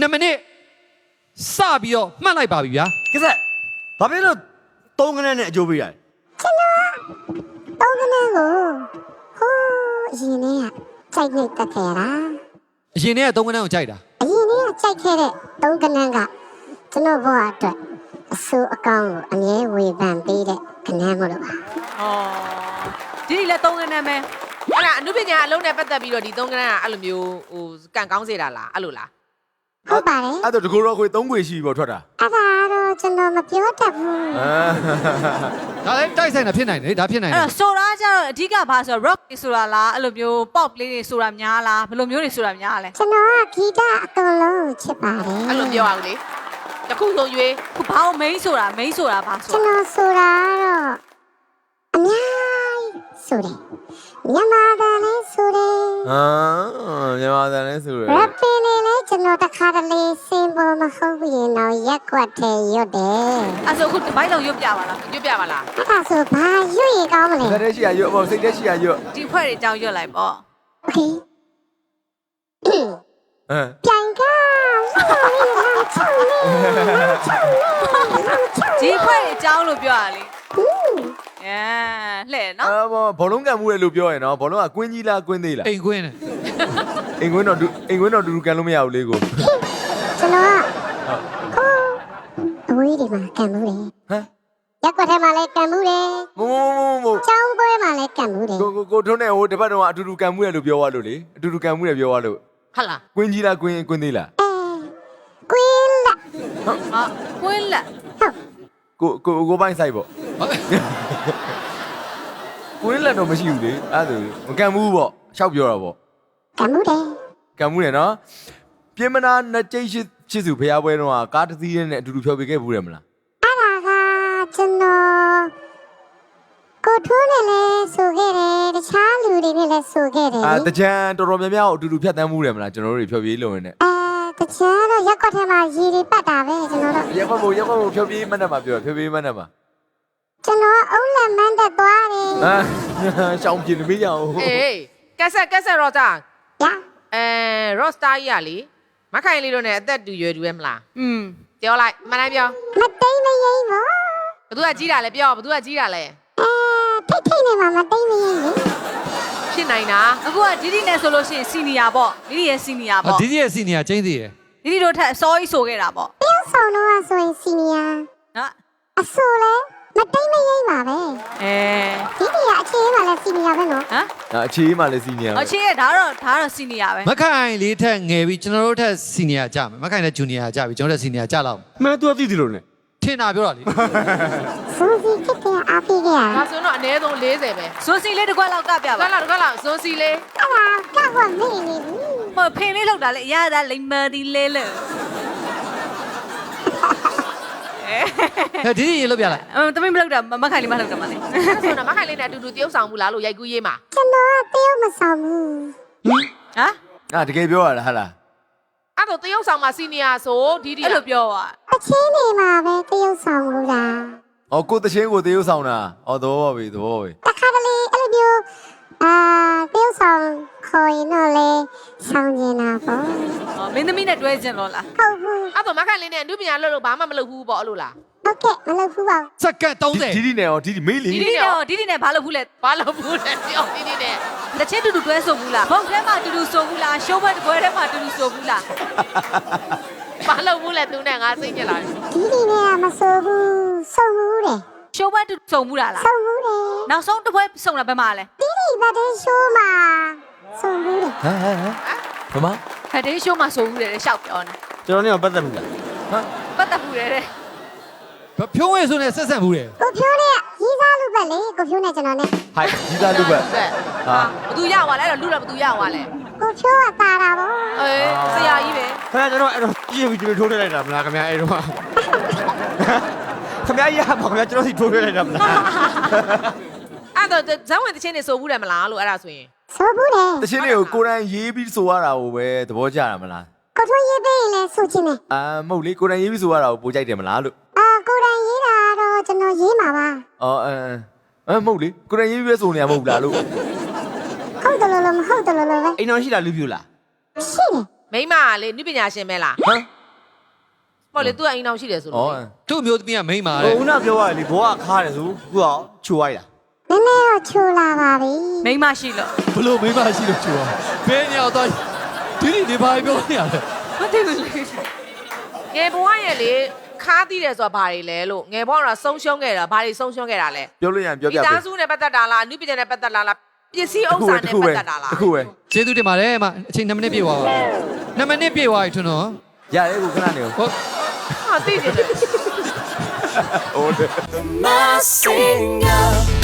2 မိနစ်စပြီးတော့မှတ်လိုက်ပါပြီဗျာ ကစားဘာဖြစ်လို့3ခနဲ့အကျိုးပေးရတယ် တောင်းကလေးကိုဟိုးအရင်နေ့ကကြိုက်နေတက်ခဲ့တာ အရင်နေ့က3ခန်းကိုကြိုက်တာ အရင်နေ့ကကြိုက်ခဲ့တဲ့တောင်းကလေးကကျွန်တော်ဘဝအတွက်အဆူအကောင်ကိုအမြဲဝေဖန်ပေးတဲ့ခဏမလို့ပါ ဒီလည်း3ခန်းနဲ့မယ် အဲ့ဒါအနုပညာအလုံးနဲ့ပတ်သက်ပြီးတော့ဒီ3ခန်းကအဲ့လိုမျိုးဟိုကန်ကောင်းစေတာလားအဲ့လိုလား ဟုတ်ပါတယ် အဲ့တော့တကူတော့ခွေ3ခွေရှိပြီပေါ့ထွက်တာ အဲ့ဒါတော့ကျွန်တော်မပြောတတ်ဘူး ဒါလည်းတိုက်ဆိုင်တာဖြစ်နိုင်တယ်ဒါဖြစ်နိုင်တယ် အဲ့တော့ဆိုတာကျတော့အဓိကဘာဆိုတော့ rock ဆိုတာလားအဲ့လိုမျိုး pop လေးတွေဆိုတာများလားဘယ်လိုမျိုးတွေဆိုတာများလဲ ကျွန်တော်ကဂီတအကုန်လုံးချစ်ပါတယ် အဲ့လိုပြောအောင်လေတခုဆုံးရွေး ခုဘာကို main ဆိုတာဘာဆို ကျွန်တော်ဆိုတာတော့အများကြီးဆိုတယ်မြန်မာသားလေးဆိုတယ် မြန်မာတန်လဲဆိုရယ် ရပင်းလေးလည်းကျွန်တော်တစ်ခါတလေစင်ပေါ်မဟုတ်ဘူးရင်တော့ရက်ကွက်ထဲရွတ်တယ် အဲ့ဆိုခုဘိုက်တော့ရွတ်ပြပါလား ရွတ်ပြပါလား အဲ့ဒါဆိုဘာရွတ်ရင်ကောင်းမလဲ ခက်တဲ့ရှိရရွတ်ပေါ့စိတ်တဲ့ရှိရရွတ် ဒီဖွဲ့တွေအကြောင်းရွတ်လိုက်ပေါ့ โอเค ပြန်ကဒီဖွဲ့တွေအကြောင်းလို့ပြောရလေလှဲ့နော် ဘောလုံးကန်မှုလေလို့ပြောရင်နော်ဘောလုံးကကွင်းကြီးလားကွင်းသေးလား အိမ်ခွင်းတယ် အိမ်ကွင်းတော့တူတူကန်လို့မရဘူးလေကို ကျွန်တော်ကအဝေးဒီမှာကန်မှုတယ် ဟမ် ရက်ကွက်ထဲမှာလည်းကန်မှုတယ် မို့ ကျောင်းပွဲမှာလည်းကန်မှုတယ် ကိုထုံးနဲ့ဟိုတပတ်တော့အတူတူကန်မှုလေလို့ပြောရလို့လေအတူတူကန်မှုလေပြောရလို့ ဟုတ်လား ကွင်းကြီးလားကွင်းသေးလား ကွင်းလက် ဟာကွင်းလက် ကိုပိုင်းဆိုင်ပေါ့ကွင်းလက်တော့မရှိဘူးလေအဲ့ဒါမကန်ဘူးပေါ့ရှောက်ပြောတာပေါ့ ကန်မှုတယ် ကန်မှုတယ်နော်ပြင်းမနာနှစ်ကျိတ်ချစ်စုဖျားပွဲတော့ကားတစ်စီးနဲ့အတူတူဖြောပေးခဲ့ဘူးတယ်မလား အဲ့ဒါကကျွန်တော်ကိုထိုးနဲ့လည်းဆိုခဲ့တယ်တခြားလူတွေနဲ့လည်းဆိုခဲ့တယ် တကြံတော်တော်များများအတူတူဖြတ်တန်းမှုတယ်မလားကျွန်တော်တို့တွေဖြောပေးလို့ရင်းနဲ့ တခြားတော့ရက်ကွက်ထဲမှာရေတွေပတ်တာပဲကျွန်တော်တို့ ရက်ဖို့ဖြောပေးမှတ်တယ်မှာပြောဖြောပေးမှတ်တယ်မှာ ကျွန်တော်အုံးလက်မန်းတက်သွားတယ် ရှောင်းပြင်းမေးကြအောင် အေးကက်ဆက်ရောတာ ညာ ရော့စတာကြီးကလေမခိုင်လေးတို့နဲ့အသက်တူရွယ်တူပဲမလား ပြောလိုက်မနိုင်ပြော မတိမ်မရိမ့်ပါ ဘသူကကြီးတာလဲပြောဘသူကကြီးတာလဲ ထိတ်နေမှာမတိမ်မရိမ့်လေ ဖြစ်နိုင်တာ အခုကဒီဒီနဲ့ဆိုလို့ရှိရင်စီနီယာပေါ့ဒီဒီရဲ့စီနီယာပေါ့ ဒီရဲ့စီနီယာကျင်းသေးတယ် ဒီဒီတို့ထက်အစောကြီးဆိုခဲ့တာပေါ့ တယောက်ဆောင်တော့ဆိုရင်စီနီယာ နော် အဆိုလဲမတိမ်မရိမ့်ပါပဲ အဲ ဒီနေ့အခြေမှာလဲစီနီယာပဲနော် ဟမ် အခြေမှလည်းစီနီယာ အခြေရဒါတော့စီနီယာပဲ မခိုင်လေးထက်ငယ်ပြီးကျွန်တော်တို့ထက်စီနီယာကြမယ်မခိုင်နဲ့ဂျူနီယာကြပြီကျွန်တော်တို့စီနီယာကြလောက် မှန်သူသိတယ်လို့နဲ့ ထင်တာပြောတာလေ ဆိုစီကတည်းကအားပေးခဲ့ရ ဒါဆိုတော့အနည်းဆုံး40ပဲ ဇွန်စီလေးတစ်ခွက်လောက်ကပြပါ တခါလောက်ဇွန်စီလေး အဲ့ဒါကောက်ဝမေ့နေပြီ မဖင်လေးလောက်တာလေအရသာလိမ္မာဒီလေးလေ ဒီရေလို့ပြလိုက် တမင်မလောက်တာမခိုင်လေးမလောက်တာမလေး ဆိုတော့မခိုင်လေးနဲ့အတူတူတယောက်ဆောင်ဘူးလားလို့ရိုက်ကူးရေးမှာ ကျွန်တော်ကတယောက်မဆောင်ဘူး ဟမ် တကယ်ပြောရတာဟာလား အဲ့တော့တယောက်ဆောင်မှာစီနီယာဆိုဒီ အဲ့လိုပြောသွား အချင်းနေမှာပဲတယောက်ဆောင်ဘူးလား ကိုတချင်းကိုတေးဥဆောင်တာသဘောပါပြီသဘောပါပြီ တခါတလေအဲ့လိုမျိုးတယောက်ဆောင်ခေါ်ရင်တော့လေဆောင်နေတာပေါ့ မင်းသမီးနဲ့တွဲကျင်လို့လား ဟုတ်ဘူး အဲ့တော့မခိုင်လေးနဲ့အနုပညာလို့ဘာမှမလုပ်ဘူးပေါ့အဲ့လိုလား ဟုတ်ကဲ့မလုပ်ဘူးပါ စက္ကန့်30 ဒီနဲ့ရောဒီမေးလီ ဒီဒီနဲ့ဘာလို့ဘူးလဲ ဘာလုပ်ဘူးလဲပြောဒီနေ့နဲ့ တစ်ချက်တူတူတွဲဆိုဘူးလားဘုံထဲမှာတူတူဆိုဘူးလားရှိုးဘက်တစ်ခွဲထဲမှာတူတူဆိုဘူးလား ဘာလုပ်ဘူးလဲသူနဲ့ငါစိတ်ညစ်လာတယ် ဒီနေ့ကမဆိုဘူးဆုံဘူးတယ် ရှိုးဘက်တူစုံဘူးလား ဆုံဘူးတယ် နောက်ဆုံးတစ်ခွဲစုံတာဘယ်မှာလဲ ဒီနေ့ဗတဲ့ရှိုးမှာဆုံဘူးတယ် ဟမ်မ ဖက်ဒေးရှိုးမှာဆိုဘူးတယ်ရှောက်ပြောနေ ကျွန်တော်နဲ့ပတ်သက်ဘူးလား ပတ်သက်ဘူးတယ်တဲ့ ဖြိုးဝဲဆိုနဲ့ဆက်ဆက်ဘူးတယ် ကိုဖြိုးနဲ့ရေးစားလို့ပဲလေကိုဖြိုးနဲ့ကျွန်တော်နဲ့ ဟိုက်ကြီးသားလူပဲ ဘသူရသွားလဲအဲ့တော့လူတော့ဘသူရသွားလဲ ကိုဖြိုးကတာတာပေါ့ အေးဆရာကြီးပဲ ခင်ဗျာကျွန်တော်အဲ့တော့ကြည့်ပြီးကျွန်တော်ထိုးထည့်လိုက်တာမလားခင်ဗျာအဲ့တော့ခင်ဗျာရပါခင်ဗျာကျွန်တော်စီထိုးထည့်လိုက်တာမလား အဲ့တော့ဇောင်းဝင်တချင်းနေဆိုဘူးတယ်မလားလို့အဲ့ဒါဆိုရင် ဆိုဘူးတယ် တချင်းလေးကိုကိုရန်ရေးပြီးဆိုရတာကိုပဲသဘောကျတာမလား ကိုထွန်းရေးပေးရင်လည်းဆိုချင်တယ် မဟုတ်လေကိုရန်ရေးပြီးဆိုရတာကိုပိုကြိုက်တယ်မလားလို့ ကိုတိုင်ရေးတာတော့ကျွန်တော်ရေးမှာပါ မဟုတ်လေကိုရန်ရေးပြီးပဲဆိုနေရမဟုတ်လားလို့ ဟုတ်တယ်လို့မဟုတ်တယ်လို့ပဲ အိမ်တော်ရှိတာလူပြူလား ရှိတယ် မိမကလေနုပညာရှင်ပဲလား ဟမ် ဟောလေ तू ကအိမ်အောင်ရှိတယ်ဆိုလို့ သူ့မျိုးသမီးကမိန်းမာ ဟို တဲ့ ဦးနာပြောရတယ်လေဘောကခါတယ်ဆိုခုကချိုးလိုက်တာ နည်းနည်းတော့ချိုးလာပါပြီ မိန်းမရှိလို့ ဘလို့မိန်းမရှိလို့ချူအောင်ဘယ်ညောက်တော့ဒီနေပါပြောနေရတယ် မသိဘူးလေ ငယ်ဘဝရဲ့လေခါးသီးတယ်ဆိုတာဘာတွေလဲလို့ငယ်ဘဝကဆုံးရှုံးခဲ့တာဘာတွေဆုံးရှုံးခဲ့တာလဲ ပြောလို့ရရင်ပြောပြ မိ ပေး သားစုနဲ့ပတ်သက်တာလားနုပညာနဲ့ပတ်သက်တာလားပစ္စည်းဥစ္စာနဲ့ပတ်သက်တာလား တစ်ခုပဲ ကျေးဇူးတင်ပါတယ်အမအချိန်2မိနစ်ပြည့်သွားပါ2မိနစ်ပြည့်သွားပြီထွန်းတော့ ရတယ်ကိုခဏနေကို ဟုတ် ဟာသိတယ် ဟုတ်တယ် My singer.